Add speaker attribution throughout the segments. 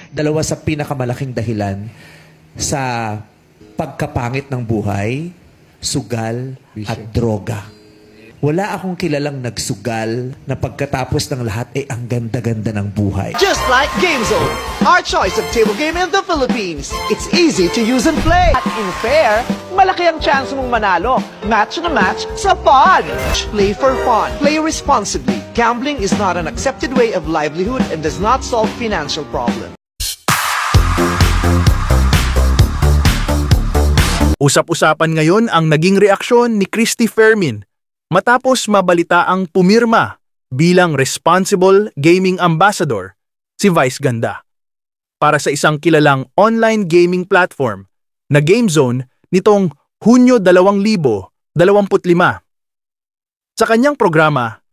Speaker 1: dalawa sa pinakamalaking dahilan sa pagkapangit ng buhay, sugal at droga. Wala akong kilalang nagsugal na pagkatapos ng lahat ay ang ganda-ganda ng buhay.
Speaker 2: Just like GameZone, our choice of table game in the Philippines. It's easy to use and play. At in fair, malaki ang chance mong manalo. Match na match sa fun. Play for fun. Play responsibly. Gambling is not an accepted way of livelihood and does not solve financial problems.
Speaker 3: Usap-usapan ngayon ang naging reaksyon ni Christy Fermin matapos mabalita ang pumirma bilang Responsible Gaming Ambassador si Vice Ganda para sa isang kilalang online gaming platform na GameZone nitong Hunyo 2025. Sa kanyang programa,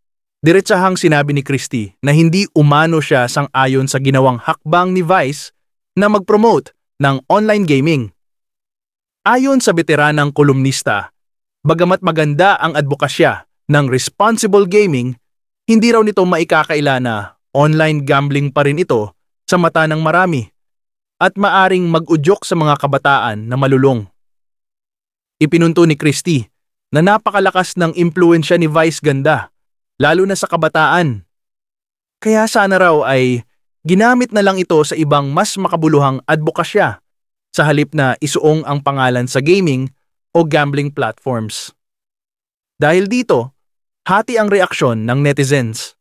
Speaker 3: diretsahang sinabi ni Christy na hindi umano siya sang-ayon sa ginawang hakbang ni Vice na mag-promote ng online gaming. Ayon sa veteranang kolumnista, bagamat maganda ang advokasya ng responsible gaming, hindi raw nito maikakaila na online gambling pa rin ito sa mata ng marami at maaring mag-udyok sa mga kabataan na malulong. Ipinunto ni Christy na napakalakas ng impluensya ni Vice Ganda, lalo na sa kabataan. Kaya sana raw ay ginamit na lang ito sa ibang mas makabuluhang advokasya sa halip na isuong ang pangalan sa gaming o gambling platforms. Dahil dito, hati ang reaksyon ng netizens.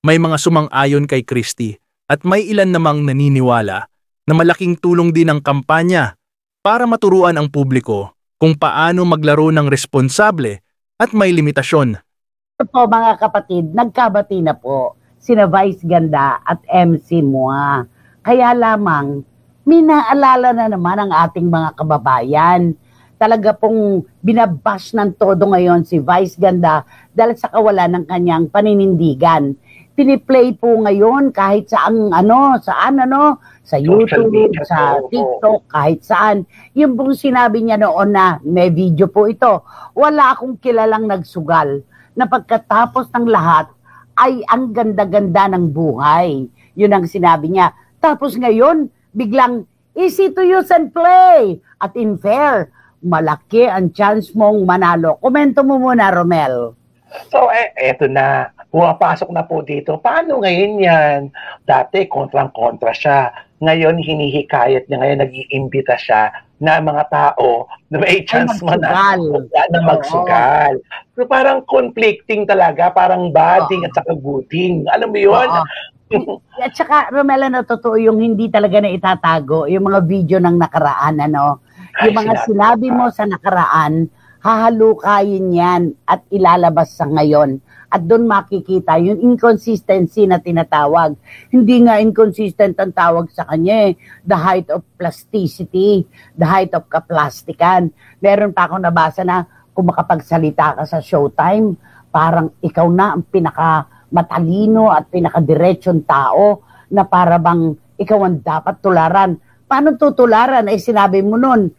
Speaker 3: May mga sumang-ayon kay Christy at may ilan namang naniniwala na malaking tulong din ang kampanya para maturuan ang publiko kung paano maglaro ng responsable at may limitasyon.
Speaker 4: Po mga kapatid, nagkabati na po sina Vice Ganda at MC Mua. Kaya lamang, minaalala na naman ang ating mga kababayan. Talaga pong binabash ng todo ngayon si Vice Ganda dahil sa kawalan ng kanyang paninindigan. Piniplay po ngayon kahit saan sa YouTube, sa TikTok, kahit saan. Yung pong sinabi niya noon na may video po ito, wala akong kilalang nagsugal na pagkatapos ng lahat ay ang ganda-ganda ng buhay. Yun ang sinabi niya. Tapos ngayon, biglang easy to use and play at in fair, malaki ang chance mong manalo. Komento mo muna, Romel.
Speaker 5: So, eto na. Pumapasok na po dito. Paano ngayon yan? Dati, kontrang-kontra siya. Ngayon, hinihikayat niya. Ngayon, nag-iimbita siya na mga tao na may chance manalo na magsugal. So, parang conflicting talaga. Parang bading at saka gooding. Alam mo yun?
Speaker 4: At saka, Romel, totoo yung hindi talaga na itatago. Yung mga video ng nakaraan, yung mga sinabi mo sa nakaraan, hahalukayin yan at ilalabas sa ngayon. At doon makikita yung inconsistency na tinatawag. Hindi nga inconsistent ang tawag sa kanya. The height of plasticity, the height of kaplastikan. Meron pa akong nabasa na kung makapagsalita ka sa Showtime, parang ikaw na ang pinaka-matalino at pinaka-diretsyon tao na para bang ikaw ang dapat tularan. Paano tutularan? Sinabi mo nun,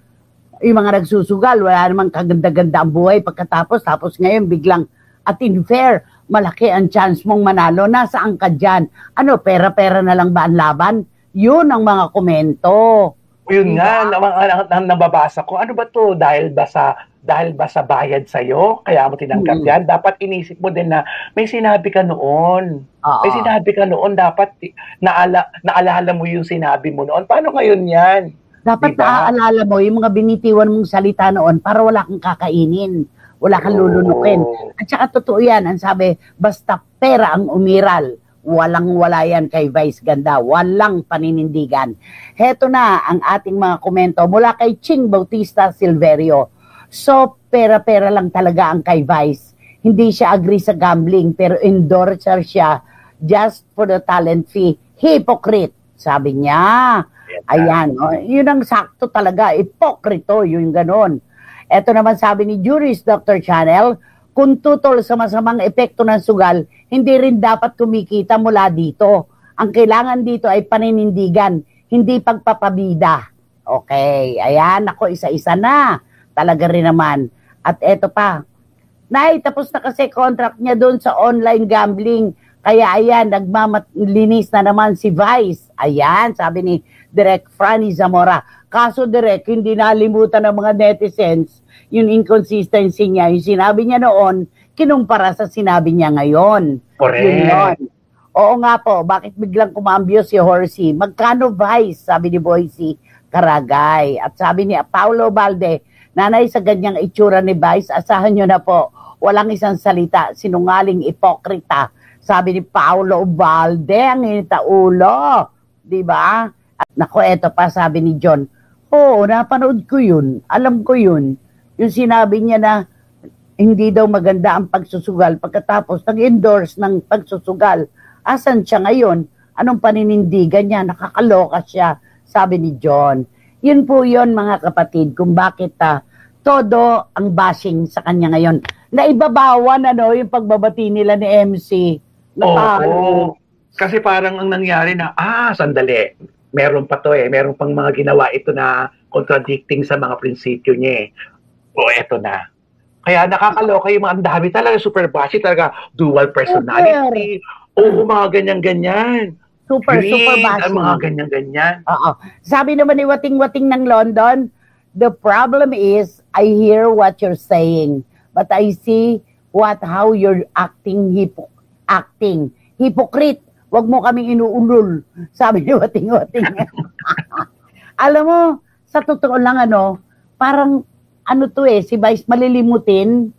Speaker 4: yung mga nagsusugal, wala namang kaganda-ganda ang buhay pagkatapos, tapos ngayon biglang at in fair, malaki ang chance mong manalo. Nasaan ka dyan? Pera-pera na lang ba ang laban? Yun ang mga komento.
Speaker 5: Yun nga, ang nababasa ko. Ano ba to? Dahil ba sa bayad sa'yo? Kaya mo tinanggap yan? Dapat inisip mo din na may sinabi ka noon. May sinabi ka noon. Dapat naalala mo yung sinabi mo noon. Paano ngayon yan?
Speaker 4: Dapat naaalala mo yung mga binitiwan mong salita noon para wala kang kakainin. Wala kang lulunukin. At saka totoo yan. Ang sabi, basta pera ang umiral. Walang-wala yan kay Vice Ganda. Walang paninindigan. Heto na ang ating mga komento mula kay Ching Bautista Silverio. So, pera-pera lang talaga ang kay Vice. Hindi siya agree sa gambling pero endorser siya just for the talent fee. Hypocrite, sabi niya. Ayan, yun ang sakto talaga. Hipokrito, yun ganon. Ito naman sabi ni Juris Dr. Channel, kung tutol sa masamang epekto ng sugal, hindi rin dapat kumikita mula dito. Ang kailangan dito ay paninindigan, hindi pagpapabida. Okay, ayan, ako isa-isa na. Talaga rin naman. At eto pa, tapos na kasi contract niya doon sa online gambling. Kaya ayan, nagmamalinis na naman si Vice. Ayan, sabi ni Direk Franny Zamora. Kaso Direk, hindi nalimutan ng mga netizens yung inconsistency niya. Yung sinabi niya noon, kinumpara sa sinabi niya ngayon.
Speaker 5: Correct.
Speaker 4: Yun yun. Oo nga po, bakit biglang kumambyo si Horsey? Magkano Vice? Sabi ni Boycie Karagay. At sabi ni Paulo Balde, nanay sa ganyang itsura ni Vice, asahan nyo na po, walang isang salita, sinungaling ipokrita. Sabi ni Paulo Balde, ang initaulo. Diba? At nako, eto pa, sabi ni John, oo, napanood ko yun. Alam ko yun. Yung sinabi niya na hindi daw maganda ang pagsusugal. Pagkatapos, nag-endorse ng pagsusugal. Asan siya ngayon? Anong paninindigan niya? Nakakaloka siya, sabi ni John. Yun po yun, mga kapatid, kung bakit todo ang bashing sa kanya ngayon. Naibabawan, yung pagbabati nila ni MC.
Speaker 5: Oo. Kasi parang ang nangyari na, sandali, meron pa to meron pang mga ginawa ito na contradicting sa mga prinsipyo niya eto na. Kaya nakakaloka yung mga ang dami talaga, super bashy talaga, dual personality, mga ganyan-ganyan.
Speaker 4: Super
Speaker 5: Green,
Speaker 4: bashy.
Speaker 5: Ang mga ganyan-ganyan.
Speaker 4: Oo. Sabi naman ni Wating-Wating ng London, the problem is, I hear what you're saying, but I see how you're acting. Hypocrite. Wag mo kaming inuulol. Sabi ni Wating-Wating. Alam mo, sa totoo lang parang si Vice malilimutin.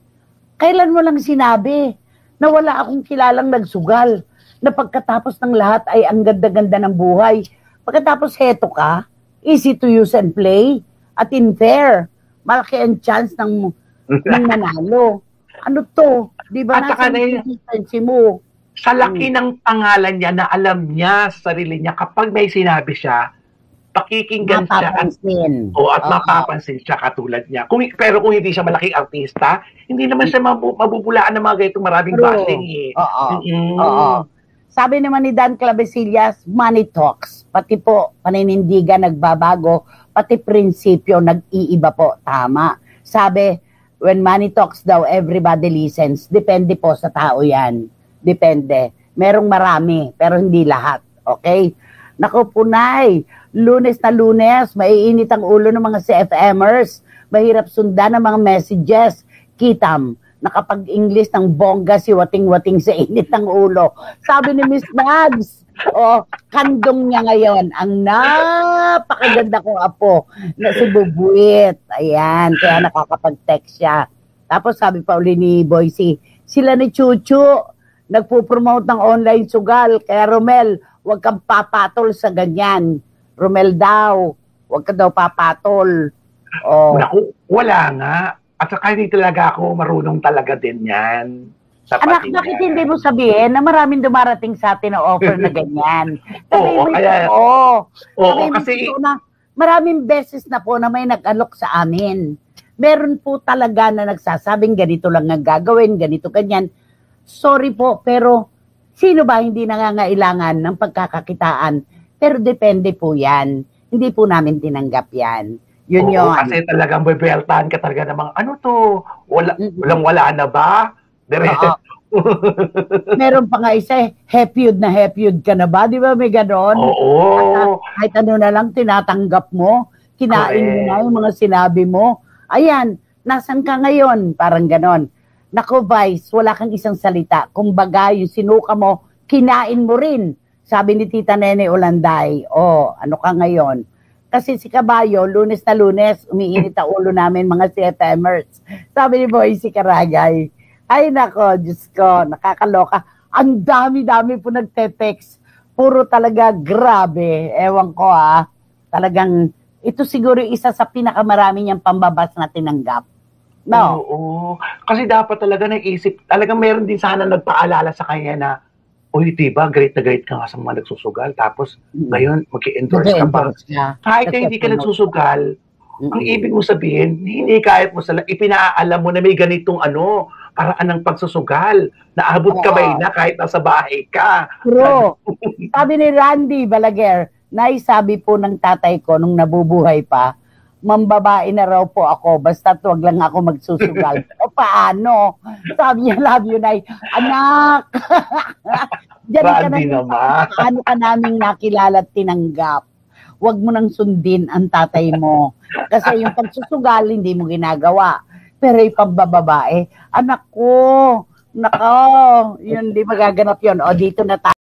Speaker 4: Kailan mo lang sinabi na wala akong kilalang nagsugal, na pagkatapos ng lahat ay ang ganda-ganda ng buhay. Pagkatapos heto ka, easy to use and play, at unfair. Malaki ang chance ng manalo. Ano to? Di ba nasa consistency mo?
Speaker 5: Sa laki ng pangalan niya na alam niya sa sarili niya, kapag may sinabi siya, pakikinggan siya at mapapansin siya katulad niya. Pero kung hindi siya malaking artista, hindi naman siya mabubulaan ng mga ganitong maraming bashing
Speaker 4: Oo. Sabi naman ni Dan Clavesillas, money talks. Pati po, paninindigan nagbabago, pati prinsipyo nag-iiba po. Tama. Sabi, when money talks daw, everybody listens. Depende po sa tao yan. Depende. Merong marami, pero hindi lahat. Okay? Naku, Punay, Lunes na Lunes, maiinit ang ulo ng mga CFMers. Mahirap sundan ang mga messages. Kitam, nakapag-English ng bongga si Wating-Wating sa init ng ulo. Sabi ni Miss Mags, kandong niya ngayon, ang napakaganda kong apo na si Bubuit. Ayan, kaya nakakapag-text siya. Tapos sabi pa uli ni Boycie, sila ni Chuchu, nagpo-promote ng online sugal. Kaya Romel, huwag kang papatol sa ganyan. Romel daw, huwag ka daw papatol.
Speaker 5: Naku, wala nga. At saka hindi talaga ako marunong talaga din yan.
Speaker 4: Anak, bakit hindi mo sabihin na maraming dumarating sa atin na offer na ganyan? Kasi maraming beses na po na may nag-alok sa amin. Meron po talaga na nagsasabing ganito lang ang gagawin, ganito, ganyan. Sorry po, pero sino ba hindi nangangailangan ng pagkakakitaan? Pero depende po yan. Hindi po namin tinanggap yan. Yun.
Speaker 5: Kasi talagang bebeltahan ka talaga ng mga, wala na ba?
Speaker 4: Meron pa nga isa, happy ka na ba? Di ba may ganon?
Speaker 5: Oo.
Speaker 4: Kahit ano na lang tinatanggap mo, kinain mo na yung mga sinabi mo. Ayan, nasan ka ngayon? Parang ganon. Nako, Vice, wala kang isang salita. Kumbaga, yung sinuka mo, kinain mo rin. Sabi ni Tita Nene Olanday, ano ka ngayon? Kasi si Kabayo, Lunes na Lunes, umiinit ang ulo namin mga CFMers. Sabi ni Boycie Karagay, ay nako, Diyos ko, nakakaloka. Ang dami-dami po nagte-text. Puro talaga grabe. Ewan ko talagang, ito siguro isa sa pinakamarami niyang pambabas na tinanggap. No?
Speaker 5: Oo. Kasi dapat talaga naisip, talagang meron din sana nagpaalala sa kanya na, uy, diba, great na great ka nga sa mga nagsusugal. Tapos, ngayon, mag-endorse ka pa. Kahit na hindi ka nagsusugal, ang ibig mo sabihin, hindi kahit mo ipinaalam mo na may ganitong paraan ng pagsusugal. Naabot ka ba na kahit nasa bahay ka.
Speaker 4: True. Sabi ni Randy Balaguer, naisabi po ng tatay ko nung nabubuhay pa, mambabae na raw po ako, basta wag lang ako magsusugal. O paano? Sabi niya, love you, Nay. Anak! Diyan ka
Speaker 5: Randy
Speaker 4: na
Speaker 5: naman.
Speaker 4: paano ka naming nakilala at tinanggap. Huwag mo nang sundin ang tatay mo. Kasi yung pagsusugal, hindi mo ginagawa. Pero yung pambababae, anak ko, nako, yun, di magaganap yun. O, dito na tayo.